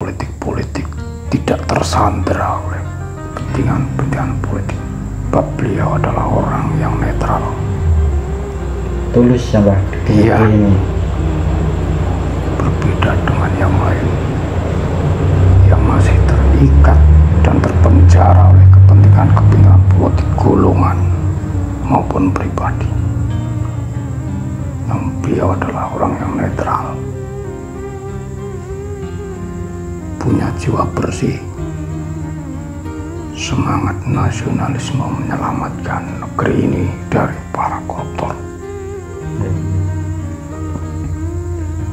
politik-politik, tidak tersandera oleh kepentingan-kepentingan politik. Sebab beliau adalah orang yang netral, tulus ya Mbah di Iya. ini. Berbeda dengan yang lain yang masih terikat dan terpenjara oleh kepentingan-kepentingan politik golongan maupun pribadi. Namun beliau adalah orang yang netral, punya jiwa bersih, semangat nasionalisme menyelamatkan negeri ini dari para koruptor.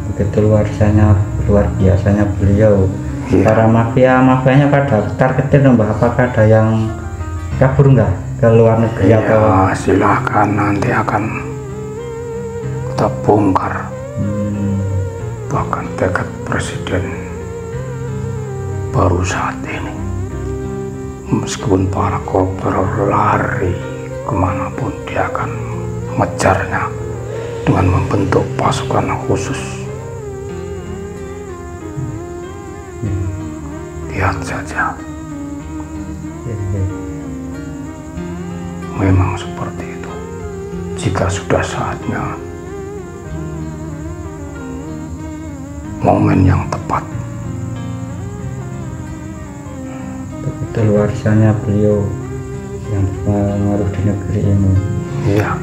Begitu luar biasanya beliau. Iya. Para mafianya pada targetin Mbah, apakah ada yang kabur nggak ke luar negeri atau? Ya silahkan, nanti akan kita bongkar. Bahkan tekad presiden baru saat ini, meskipun para koruptor lari kemanapun, dia akan mengejarnya dengan membentuk pasukan khusus. Lihat saja, memang seperti itu. Jika sudah saatnya, momen yang tepat. Begitu luar biasanya beliau yang berpengaruh di negeri ini. Iya.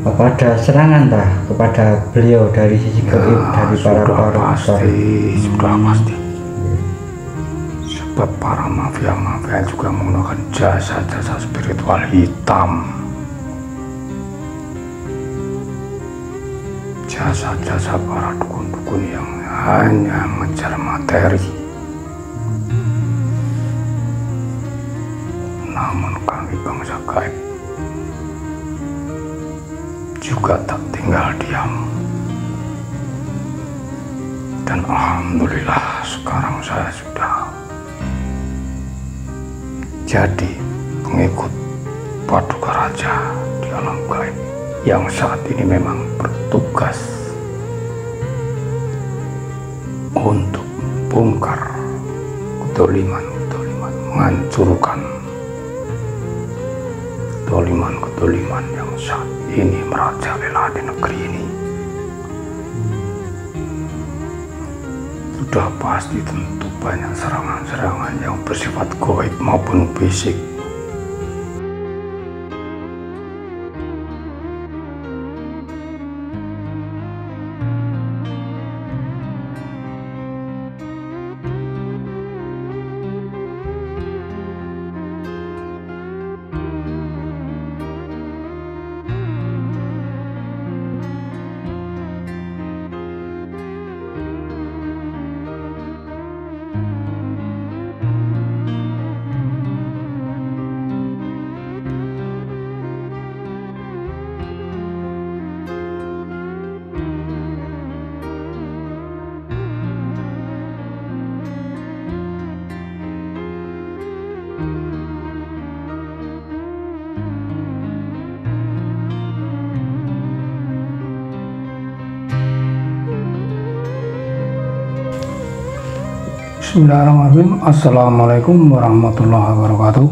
Apa ada serangan kepada beliau dari sisi gaib dari para koruptor? Sudah pasti. Sebab para mafia juga menggunakan jasa-jasa spiritual hitam, jasa-jasa para dukun-dukun yang hanya mengejar materi. Namun kami bangsa gaib juga tak tinggal diam. Dan alhamdulillah sekarang saya sudah jadi pengikut Paduka Raja di alam gaib yang saat ini memang bertugas untuk bongkar kedoliman-kedoliman, menghancurkan kedoliman-kedoliman yang saat ini merajalela di negeri ini. Sudah pasti tentu banyak serangan-serangan yang bersifat gaib maupun fisik. Bismillahirrahmanirrahim. Assalamualaikum warahmatullahi wabarakatuh.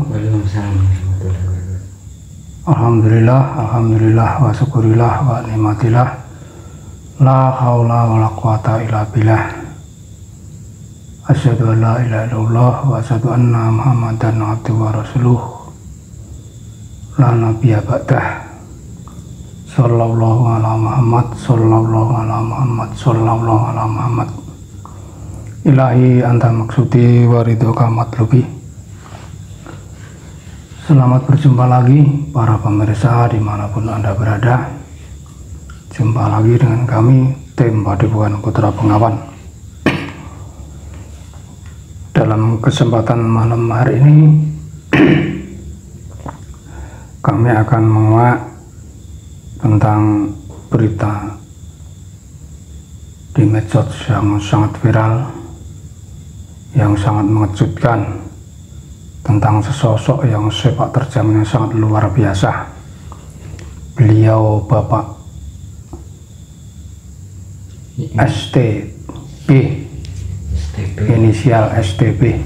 Alhamdulillah wa syukurillah wa nikmatillah. La haula wa la quwata illa billah. Asyhadu an la ilaha illallah wa asyhadu anna Muhammadan abduhu wa rasuluh. La nabiyya ba'dah. Sallallahu ala Muhammad, sallallahu ala Muhammad, sallallahu ala Muhammad. Ilahi anta maksudi waridoka matlubi. Selamat berjumpa lagi para pemirsa dimanapun Anda berada. Jumpa lagi dengan kami tim Padepokan Putra Bengawan. Dalam kesempatan malam hari ini kami akan menguak tentang berita di medsos yang sangat viral, yang sangat mengejutkan, tentang sesosok yang sepak terjangnya sangat luar biasa. Beliau Bapak STB inisial STB.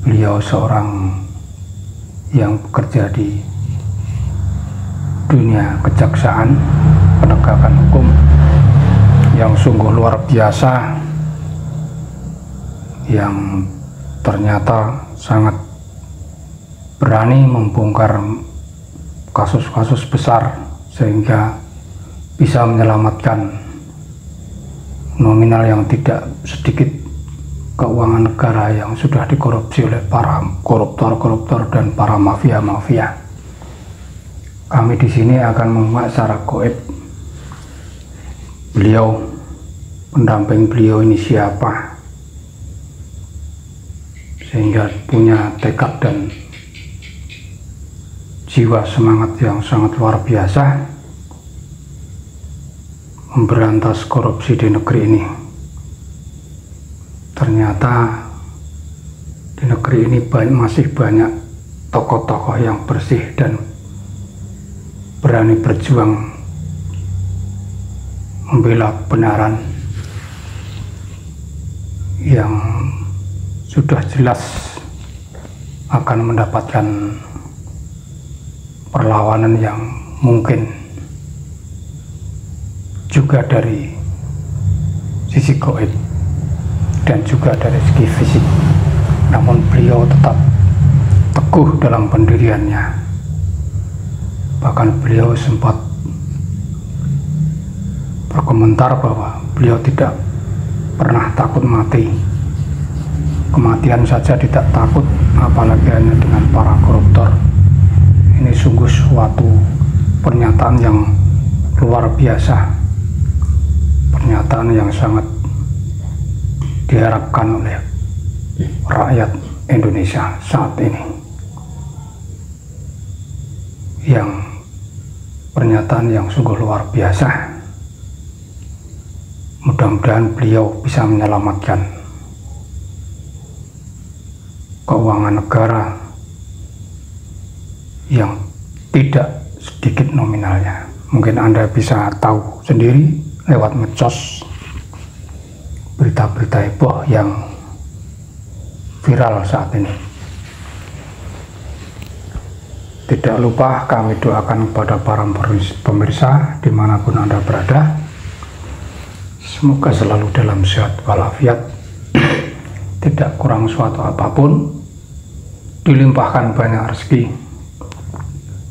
Beliau seorang yang bekerja di dunia kejaksaan, penegakan hukum yang sungguh luar biasa, yang ternyata sangat berani membongkar kasus-kasus besar sehingga bisa menyelamatkan nominal yang tidak sedikit keuangan negara yang sudah dikorupsi oleh para koruptor-koruptor dan para mafia-mafia. Kami di sini akan menguak secara goib beliau, pendamping beliau ini siapa, sehingga punya tekad dan jiwa semangat yang sangat luar biasa memberantas korupsi di negeri ini. Ternyata di negeri ini masih banyak tokoh-tokoh yang bersih dan berani berjuang membela kebenaran yang sudah jelas akan mendapatkan perlawanan yang mungkin juga dari sisi goib dan juga dari segi fisik, namun beliau tetap teguh dalam pendiriannya. Bahkan beliau sempat berkomentar bahwa beliau tidak pernah takut mati. Kematian saja tidak takut, apalagi hanya dengan para koruptor. Ini sungguh suatu pernyataan yang luar biasa, pernyataan yang sangat diharapkan oleh rakyat Indonesia saat ini, yang pernyataan yang sungguh luar biasa. Mudah-mudahan beliau bisa menyelamatkan keuangan negara yang tidak sedikit nominalnya. Mungkin Anda bisa tahu sendiri lewat medsos, berita-berita heboh yang viral saat ini. Tidak lupa kami doakan kepada para pemirsa dimanapun Anda berada, semoga selalu dalam sehat walafiat, tidak kurang suatu apapun, dilimpahkan banyak rezeki,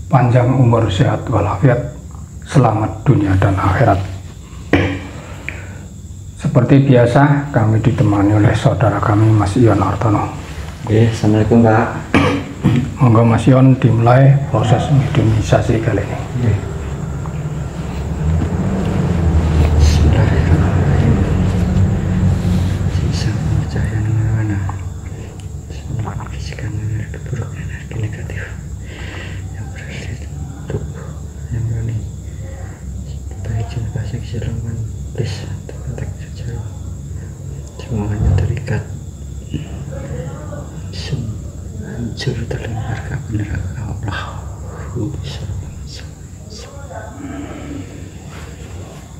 panjang umur, sehat walafiat, selamat dunia dan akhirat. Seperti biasa, kami ditemani oleh saudara kami Mas Ion Artono. Assalamualaikum Pak. Monggo Mas Ion dimulai proses mediumisasi kali ini. Bismillahirrahmanirrahim. Sisa percaya mana? Membersihkan energi buruk, energi negatif yang berada di tubuh yang berani. Baik jenis kasih kesilapan, please. Semuanya terikat, hancur terlempar ke neraka Allah.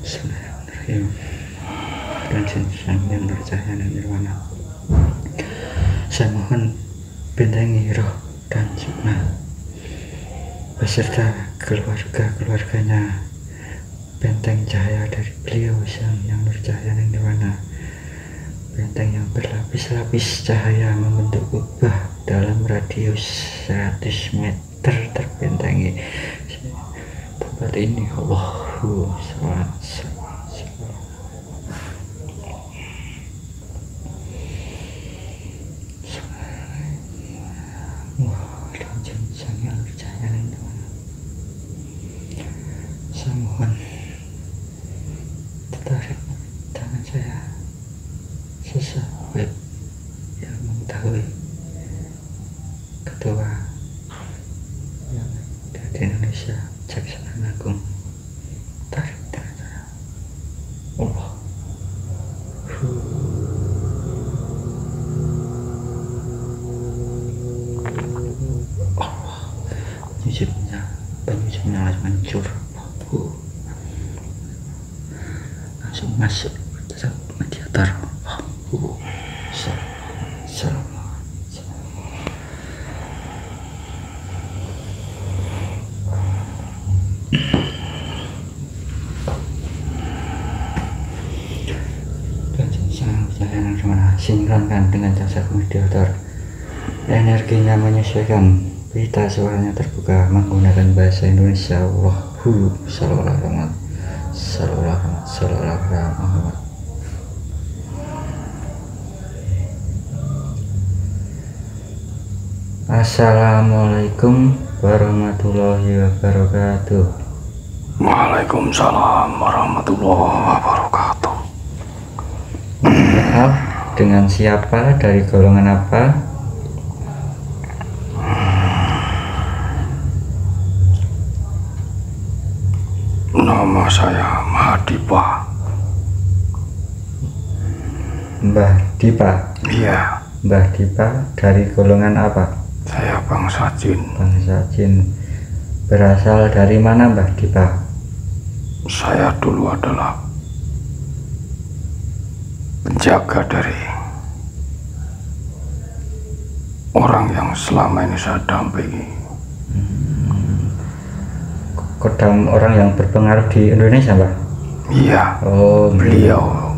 Bismillahirrahmanirrahim. Dan jenjang yang bercahaya dan nirwana, saya mohon bentengi roh dan sunnah beserta keluarganya, benteng cahaya dari beliau yang bercahaya dan nirwana. Benteng yang berlapis-lapis cahaya membentuk kubah dalam radius 100 meter terbentengi tempat ini. Allahu Akbar. Saya mohon tertarik tangan saya sesuai yang mengetahui ketua yang ada di Indonesia, Jaksa Agung, tarik tangan saya. Allah. Penyusupnya langsung hancur. Langsung masuk ke mediator. sinkronkan dengan jasa moderator. Energinya menyesuaikan. Pita suaranya terbuka menggunakan bahasa Indonesia. Allahu sallallahu Muhammad. Assalamualaikum warahmatullahi wabarakatuh. Waalaikumsalam warahmatullahi wabarakatuh. Maaf, dengan siapa, dari golongan apa? Nama saya Mahadipa. Mbah Dipa. Iya, Mbah Dipa dari golongan apa? saya bangsa Jin. Bangsa Jin. Berasal dari mana Mbah Dipa? Saya dulu adalah penjaga dari orang yang selama ini saya dampingi. Kodam orang yang berpengaruh di Indonesia, Mbah? Iya, Oh, beliau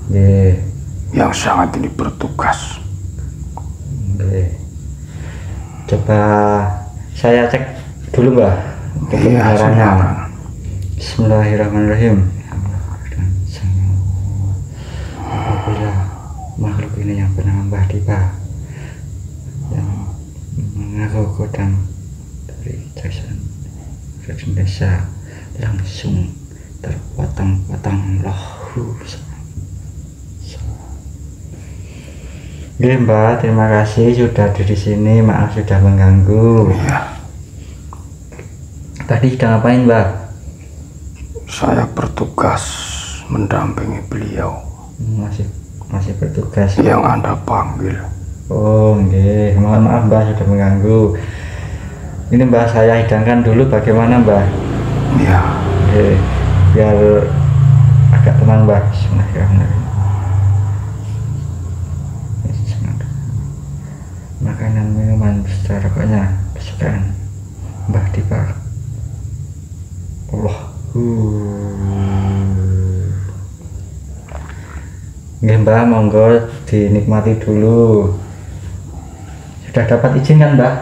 nggih. yang sangat ini bertugas. Nggih. Coba saya cek dulu, Mbah. Untuk Iya, kebenarannya. silakan. Bismillahirrahmanirrahim. Apabila makhluk ini yang bernama Mbah Dipa yang mengaku kodam dari Kejaksaan Indonesia langsung terpotong-potong. Allahu. Oke Mbak, terima kasih sudah ada di sini. Maaf sudah mengganggu. Iya, Tadi sudah ngapain Mbak? saya bertugas mendampingi beliau Masih bertugas. yang Anda panggil. Oh, nggih. Mohon maaf Mbak sudah mengganggu. Ini Mbak, saya hidangkan dulu bagaimana Mbak? Iya, Oke, biar agak tenang Mbak. Bismillahirrahmanirrahim. Makanan minuman beserta rokoknya kesukaan Mbah Dipa. Allah. Nggih Mbak, monggo dinikmati dulu. Sudah dapat izin kan Mbak?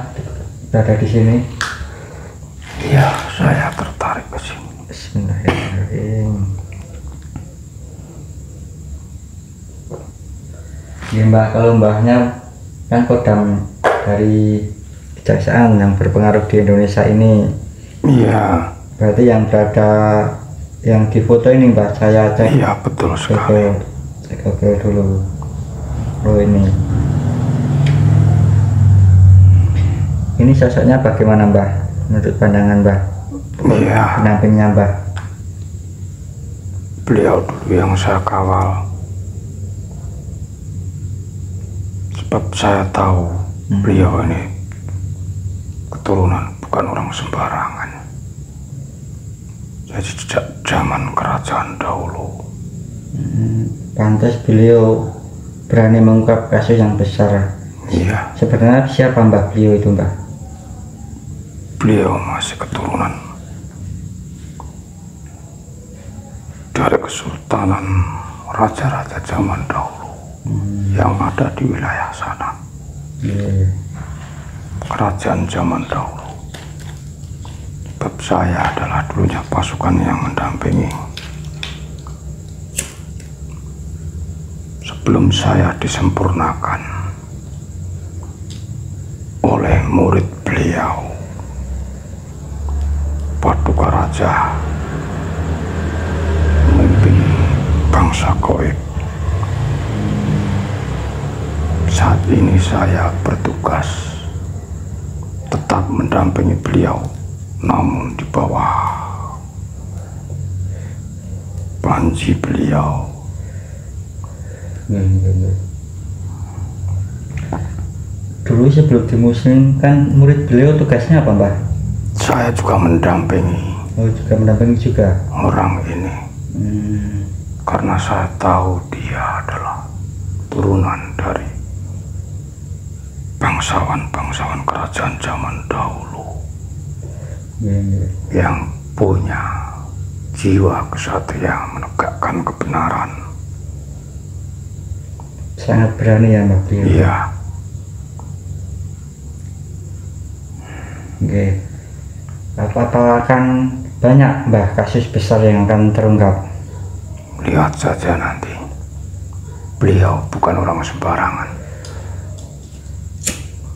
Berada di sini. iya, saya tertarik ke sini. Bismillahirrahmanirrahim. Ya Mbak, kalau Mbahnya kan kodam dari kejaksaan yang berpengaruh di Indonesia ini, Iya, berarti yang berada yang di foto ini Mbak, saya cek iya betul sekali. cek dulu. Oh ini sosoknya bagaimana Mbah menurut pandangan Mbah? Iya, Pendampingnya Mbah. beliau dulu yang saya kawal. Sebab saya tahu beliau ini keturunan bukan orang sembarangan. Jadi sejak zaman kerajaan dahulu. Pantas beliau berani mengungkap kasus yang besar. Iya, Sebenarnya siapa Mbah beliau itu Mbah? beliau masih keturunan dari kesultanan raja-raja zaman dahulu yang ada di wilayah sana. Kerajaan zaman dahulu. Sebab saya adalah dulunya pasukan yang mendampingi sebelum saya disempurnakan oleh murid beliau, Paduka Raja, memimpin bangsa Goib. Saat ini saya bertugas tetap mendampingi beliau, namun di bawah panji beliau. Dulu sebelum dimuslimkan murid beliau tugasnya apa Mbah? Saya juga mendampingi Oh juga mendampingi juga. orang ini karena saya tahu dia adalah turunan dari bangsawan-bangsawan kerajaan zaman dahulu yang punya jiwa kesatria menegakkan kebenaran. sangat berani ya Mbah Beliau. Iya. Oke. Apa akan banyak Mbah kasus besar yang akan terungkap? Lihat saja nanti. Beliau bukan orang sembarangan.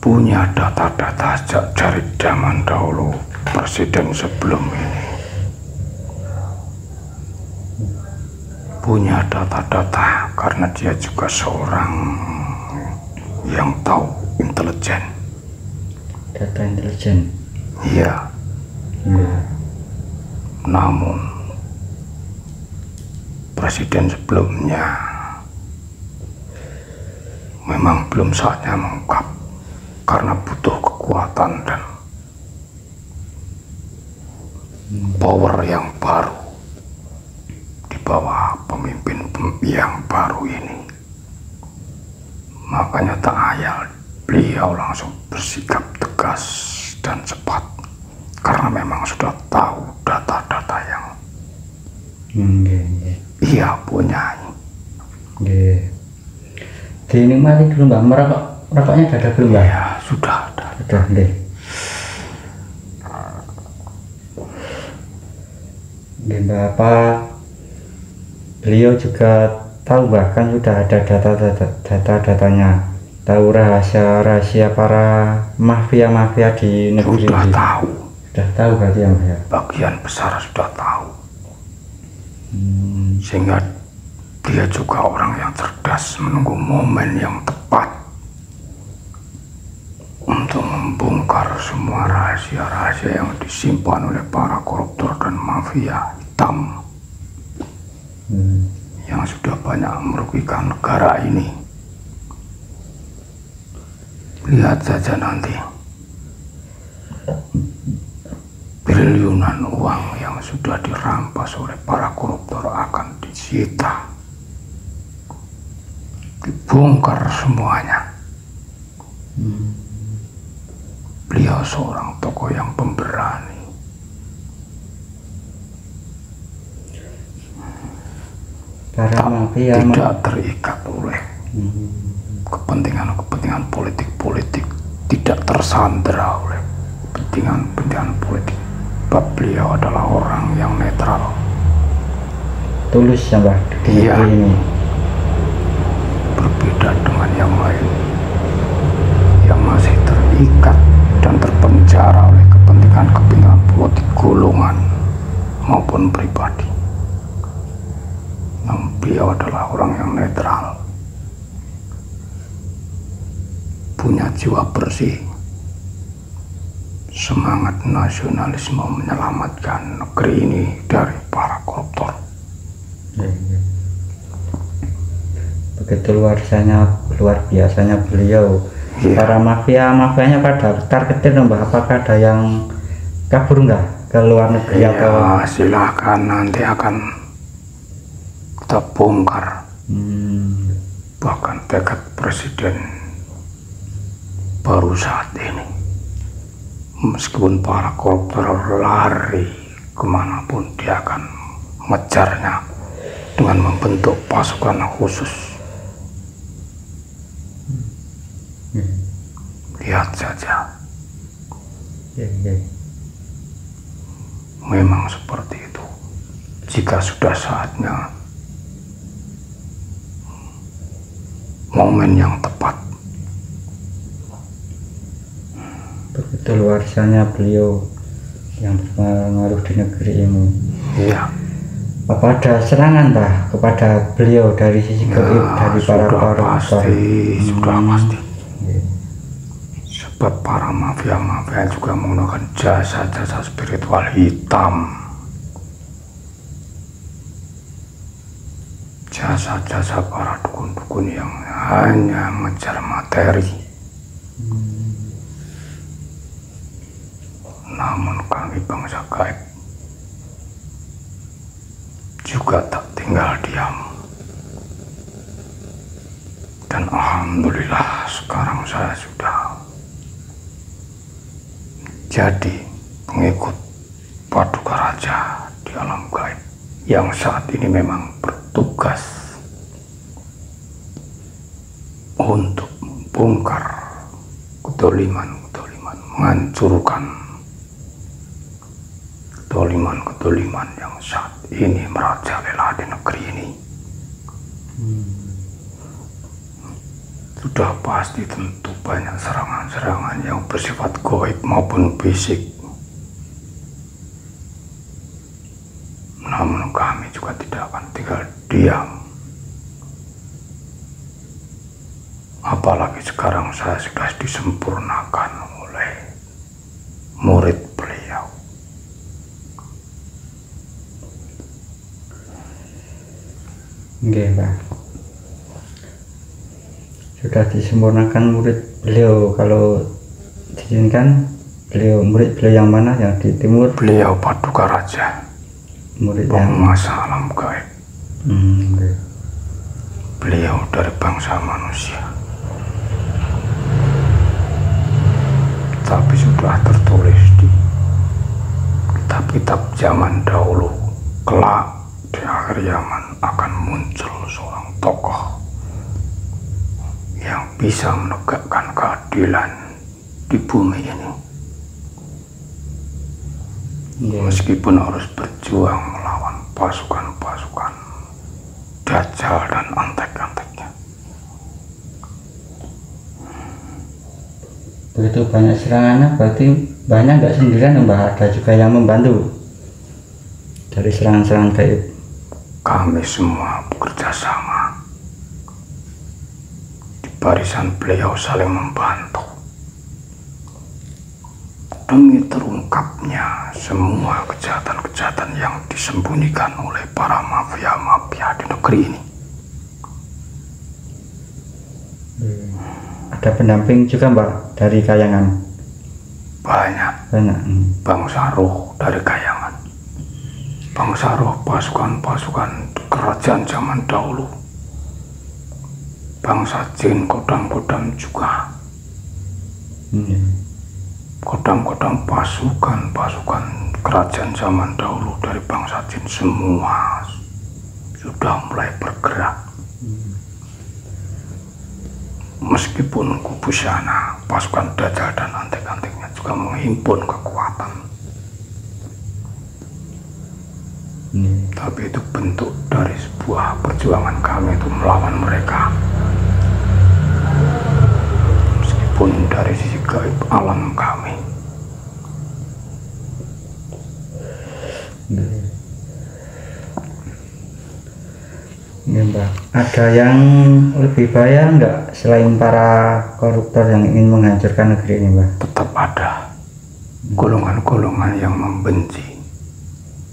Punya data-data sejak dari zaman dahulu presiden sebelum ini. Punya data-data karena dia juga seorang yang tahu intelijen. Data intelijen. Iya. Namun presiden sebelumnya memang belum saatnya mengungkap karena butuh kekuatan dan power yang baru di bawah pemimpin yang baru ini. Makanya tak ayal beliau langsung bersikap tegas dan cepat karena memang sudah tahu data-data yang ia punya. Dinikmati dulu Mbak, merokoknya sudah ada belum Mbak? Ya sudah ada. Sudah deh. Bapak beliau juga tahu, bahkan sudah ada data-datanya, tahu rahasia-rahasia para mafia-mafia di negeri Sudah ini. tahu. Sudah tahu berarti ya Mbak ya? Bagian besar sudah tahu. Sehingga dia juga orang yang cerdas, menunggu momen yang tepat untuk membongkar semua rahasia-rahasia yang disimpan oleh para koruptor dan mafia hitam yang sudah banyak merugikan negara ini. Lihat saja nanti triliunan uang yang sudah dirampas oleh para koruptor akan disita, dibongkar semuanya. Beliau seorang tokoh yang pemberani. Para mafia tidak terikat oleh kepentingan politik, tidak tersandera oleh kepentingan politik. Beliau adalah orang yang netral, tulus ya Mbak di Iya. negeri ini. Berbeda dengan yang lain yang masih terikat dan terpenjara oleh kepentingan politik golongan maupun pribadi. Namun beliau adalah orang yang netral, punya jiwa bersih, semangat nasionalisme menyelamatkan negeri ini dari para koruptor. Begitu luar biasanya beliau. Iya. Para mafianya pada targetin Mbak, apakah ada yang kabur nggak ke luar negeri atau? Ya silahkan, nanti akan kita bongkar. Bahkan tekad presiden baru saat ini, meskipun para koruptor lari kemanapun, dia akan mengejarnya dengan membentuk pasukan khusus. Lihat saja. Memang seperti itu. Jika sudah saatnya, momen yang tepat. Begitu luar biasanya beliau yang berpengaruh di negeri ini. Iya. Apa ada serangan kepada beliau dari sisi gaib, dari para koruptor? Sudah pasti. Sebab para mafia juga menggunakan jasa-jasa spiritual hitam, jasa-jasa para dukun-dukun yang hanya mengejar materi. Namun kami bangsa gaib juga tak tinggal diam. Dan alhamdulillah sekarang saya sudah jadi pengikut Paduka Raja di alam gaib yang saat ini memang bertugas untuk bongkar kedoliman-kedoliman, menghancurkan kedoliman-kedoliman yang saat ini merajalela di negeri ini. Sudah pasti tentu banyak serangan-serangan yang bersifat gaib maupun fisik. Namun kami juga tidak akan tinggal diam. Apalagi sekarang saya sudah disempurnakan oleh murid beliau. Oke, Pak. Sudah disempurnakan murid beliau. Kalau diizinkan, murid beliau yang mana? Yang di timur? Beliau Paduka Raja, Murid yang penguasa alam gaib. okay. Beliau dari bangsa manusia, tapi sudah tertulis di kitab-kitab zaman dahulu, kelak di akhir zaman akan muncul seorang tokoh yang bisa menegakkan keadilan di bumi ini. Meskipun harus berjuang melawan pasukan-pasukan Dajjal dan antek-anteknya. Begitu banyak serangannya, berarti banyak nggak sendirian, Mbah? Ada juga yang membantu dari serangan-serangan gaib. Kami semua bekerja sama. Barisan beliau saling membantu demi terungkapnya semua kejahatan-kejahatan yang disembunyikan oleh para mafia-mafia di negeri ini. Ada pendamping juga, Mbak, dari Kayangan? Banyak. Bangsa roh dari Kayangan, bangsa roh pasukan-pasukan kerajaan zaman dahulu, bangsa jin, kodam-kodam juga. Kodam-kodam pasukan kerajaan zaman dahulu dari bangsa jin semua sudah mulai bergerak. Meskipun kubu sana, pasukan Dajjal dan antek-anteknya juga menghimpun kekuatan. Tapi itu bentuk dari sebuah perjuangan kami untuk melawan mereka. Meskipun dari sisi gaib alam kami. Ya, Mbak. Ada yang lebih bahaya nggak selain para koruptor yang ingin menghancurkan negeri ini, Mbak? Tetap ada golongan-golongan yang membenci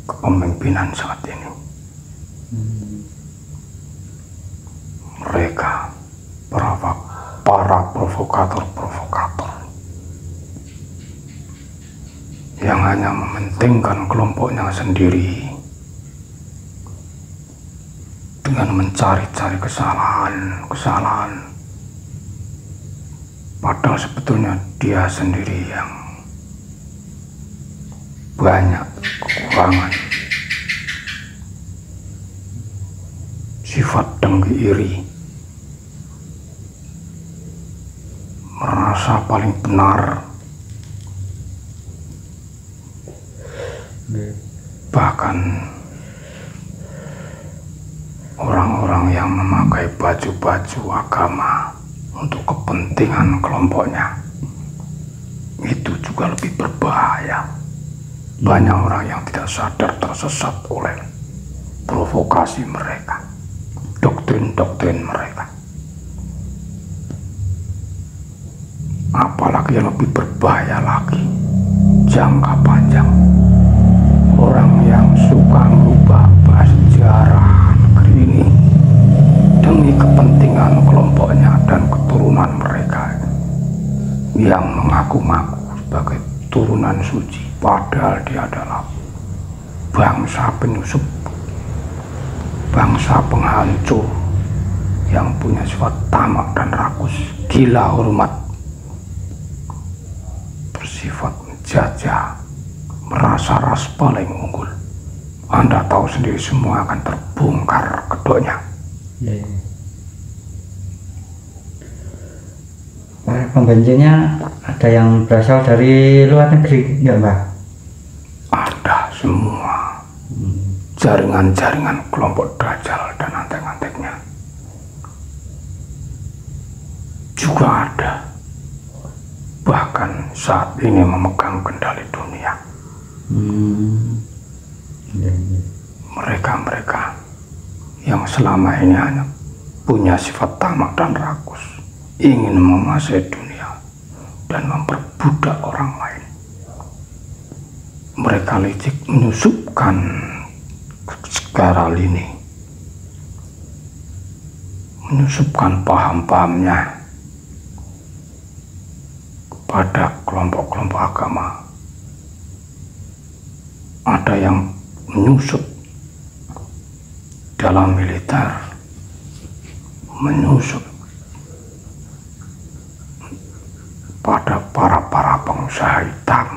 kepemimpinan saat ini. Mereka para provokator yang hanya mementingkan kelompoknya sendiri dengan mencari-cari kesalahan, padahal sebetulnya dia sendiri yang banyak kekurangan, sifat dengki iri, merasa paling benar, bahkan orang-orang yang memakai baju-baju agama untuk kepentingan kelompoknya itu juga lebih berbahaya. Banyak orang yang tidak sadar tersesat oleh provokasi mereka, doktrin-doktrin mereka. Apalagi yang lebih berbahaya lagi, jangka panjang, orang yang suka merubah sejarah negeri ini demi kepentingan kelompoknya dan keturunan mereka yang mengaku-ngaku sebagai turunan suci, padahal dia adalah bangsa penyusup, bangsa penghancur yang punya sifat tamak dan rakus, gila hormat, bersifat menjajah, merasa ras paling unggul. Anda tahu sendiri semua akan terbongkar kedoknya. pembencinya ada yang berasal dari luar negeri enggak Mbah? Ada semua. Jaringan-jaringan kelompok Dajjal dan antek-anteknya juga ada, bahkan saat ini memegang kendali dunia. Mereka-mereka yang selama ini hanya punya sifat tamak dan rakus, ingin menguasai dunia dan memperbudak orang lain. Mereka licik menyusupkan segala lini, menyusupkan paham-pahamnya kepada kelompok-kelompok agama. Ada yang menyusup dalam militer, menyusup pada para pengusaha hitam,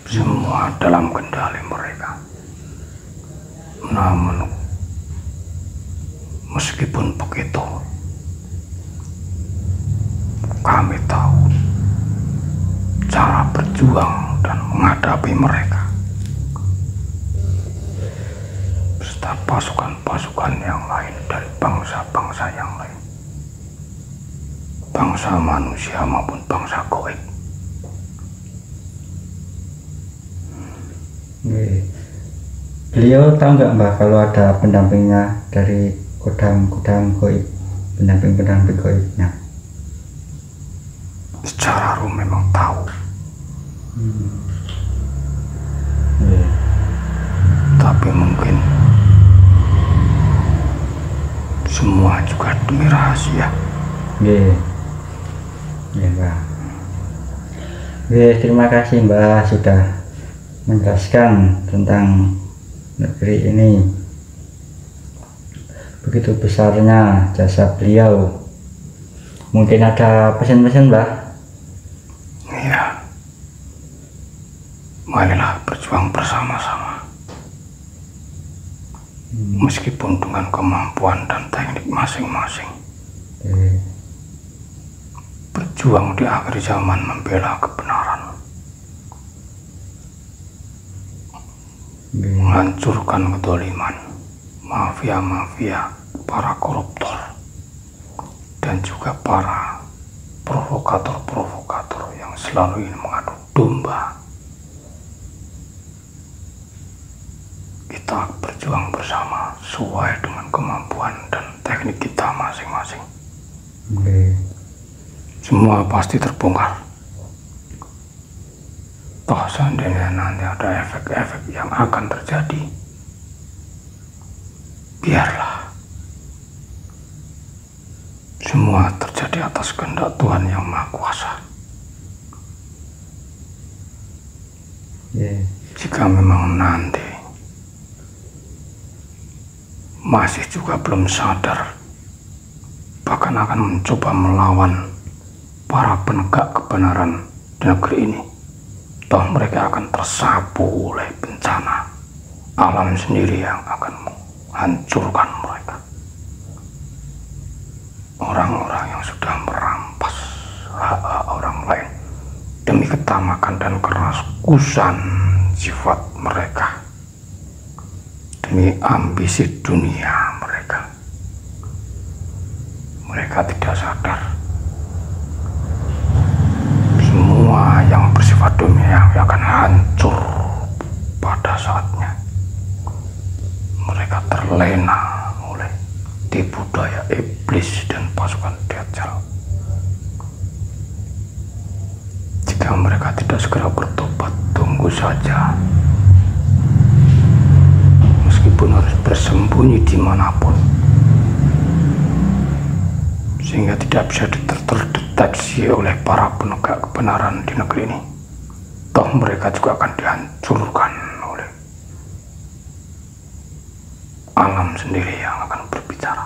semua dalam kendali mereka. Namun meskipun begitu, kami tahu cara berjuang dan menghadapi mereka serta pasukan-pasukan yang lain dari bangsa-bangsa yang lain, bangsa manusia maupun bangsa goib. Beliau tahu nggak Mbah kalau ada pendampingnya dari kudang-kudang goib, pendamping-pendamping goibnya? Secara umum memang tahu. Tapi mungkin semua juga demi rahasia. Ya Mbah. Terima kasih Mbah sudah menjelaskan tentang negeri ini. Begitu besarnya jasa beliau. Mungkin ada pesan-pesan Mbah? Iya. Marilah berjuang bersama-sama. Meskipun dengan kemampuan dan teknik masing-masing. Berjuang di akhir zaman membela kebenaran. Menghancurkan kedoliman, mafia-mafia, para koruptor, dan juga para provokator-provokator yang selalu ingin mengadu domba. Kita berjuang bersama sesuai dengan kemampuan dan teknik kita masing-masing. Semua pasti terbongkar. Toh seandainya nanti ada efek-efek yang akan terjadi, biarlah semua terjadi atas kehendak Tuhan yang Maha Kuasa. Jika memang nanti masih juga belum sadar, bahkan akan mencoba melawan para penegak kebenaran di negeri ini, toh mereka akan tersapu oleh bencana alam sendiri yang akan menghancurkan mereka. Orang-orang yang sudah merampas hak orang lain demi ketamakan dan keraskusan sifat mereka, demi ambisi dunia mereka. Mereka tidak sadar semua yang bersifat duniawi akan hancur pada saatnya. Mereka terlena oleh tipu daya iblis dan pasukan Dajjal. Jika mereka tidak segera bertobat, tunggu saja. Meskipun harus bersembunyi dimanapun, sehingga tidak bisa terdeteksi oleh para penegak kebenaran di negeri ini, toh mereka juga akan dihancurkan oleh alam sendiri yang akan berbicara.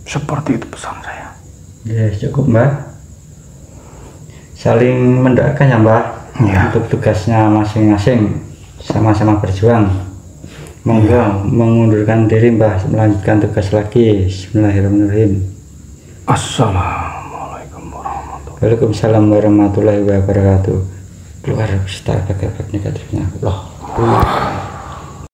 Seperti itu pesan saya. Ya cukup Mbah. Saling mendoakan ya Mbah, ya, untuk tugasnya masing-masing, sama-sama berjuang Monggo mengundurkan diri Mbah, melanjutkan tugas lagi. Bismillahirrahmanirrahim. Assalamualaikum warahmatullahi wabarakatuh. Waalaikumsalam warahmatullahi wabarakatuh. Keluar beserta bakat negatifnya Allah.